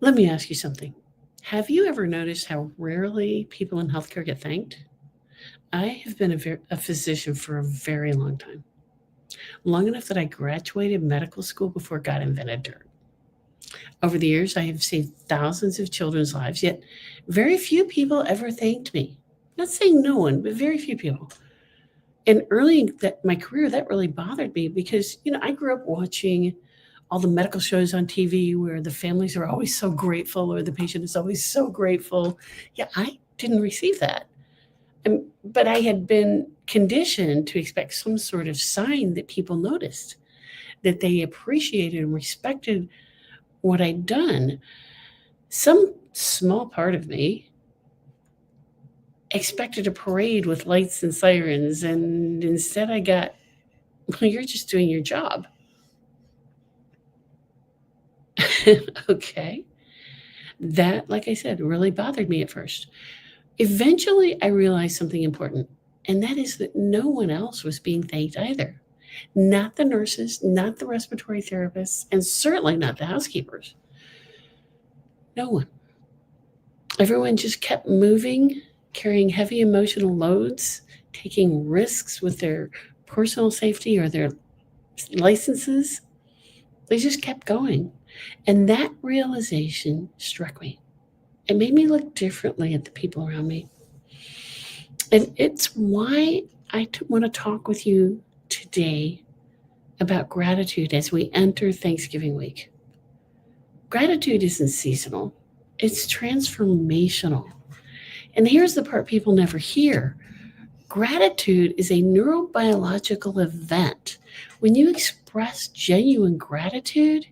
Let me ask you something. Have you ever noticed how rarely people in healthcare get thanked? I have been a physician for a very long time, long enough that I graduated medical school before God invented dirt. Over the years, I have saved thousands of children's lives, yet very few people ever thanked me. Not saying no one, but very few people. And early in my career, that really bothered me because, I grew up watching all the medical shows on TV where the families are always so grateful or the patient is always so grateful. Yeah, I didn't receive that. But I had been conditioned to expect some sort of sign that people noticed, that they appreciated and respected what I'd done. Some small part of me expected a parade with lights and sirens, and instead I got, well, you're just doing your job. Okay. That, like I said, really bothered me at first. Eventually, I realized something important, and that is that no one else was being thanked either. Not the nurses, not the respiratory therapists, and certainly not the housekeepers. No one. Everyone just kept moving, carrying heavy emotional loads, taking risks with their personal safety or their licenses. They just kept going. And that realization struck me. It made me look differently at the people around me. And it's why I want to talk with you today about gratitude as we enter Thanksgiving week. Gratitude isn't seasonal, it's transformational. And here's the part people never hear. Gratitude is a neurobiological event. When you express genuine gratitude,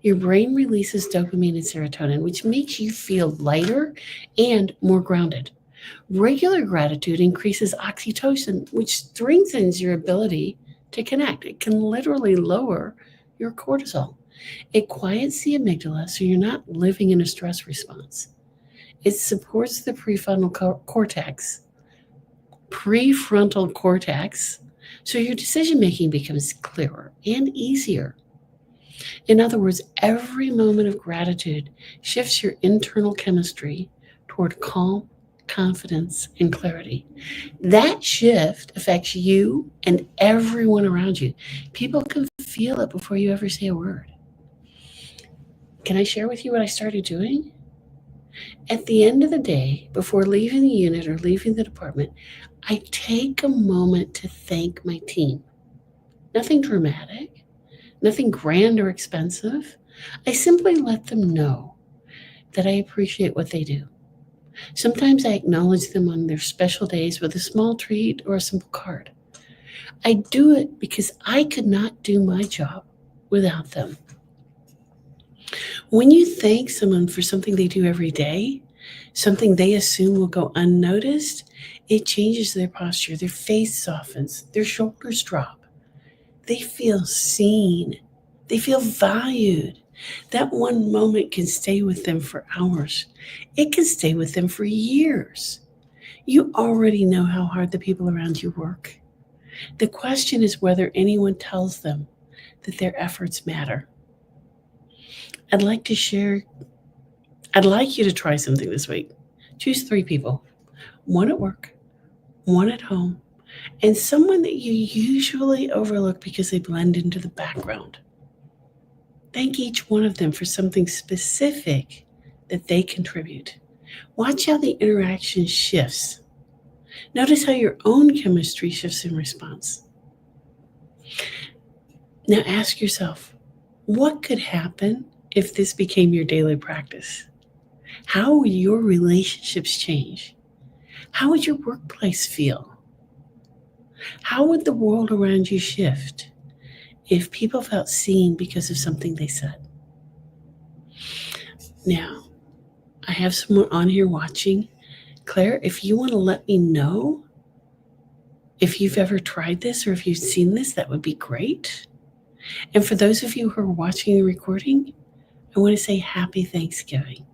your brain releases dopamine and serotonin, which makes you feel lighter and more grounded. Regular gratitude increases oxytocin, which strengthens your ability to connect. It can literally lower your cortisol. It quiets the amygdala so you're not living in a stress response. It supports the prefrontal cortex, so your decision making becomes clearer and easier. In other words, every moment of gratitude shifts your internal chemistry toward calm, confidence, and clarity. That shift affects you and everyone around you. People can feel it before you ever say a word. Can I share with you what I started doing? At the end of the day, before leaving the unit or leaving the department, I take a moment to thank my team. Nothing dramatic, nothing grand or expensive. I simply let them know that I appreciate what they do. Sometimes I acknowledge them on their special days with a small treat or a simple card. I do it because I could not do my job without them. When you thank someone for something they do every day, something they assume will go unnoticed, it changes their posture. Their face softens, their shoulders drop. They feel seen. They feel valued. That one moment can stay with them for hours. It can stay with them for years. You already know how hard the people around you work. The question is whether anyone tells them that their efforts matter. I'd like you to try something this week. Choose 3 people, one at work, one at home, and someone that you usually overlook because they blend into the background. Thank each one of them for something specific that they contribute. Watch how the interaction shifts. Notice how your own chemistry shifts in response. Now ask yourself, what could happen if this became your daily practice? How would your relationships change? How would your workplace feel? How would the world around you shift if people felt seen because of something they said? Now, I have someone on here watching. Claire, if you want to let me know if you've ever tried this or if you've seen this, that would be great. And for those of you who are watching the recording, I want to say happy Thanksgiving.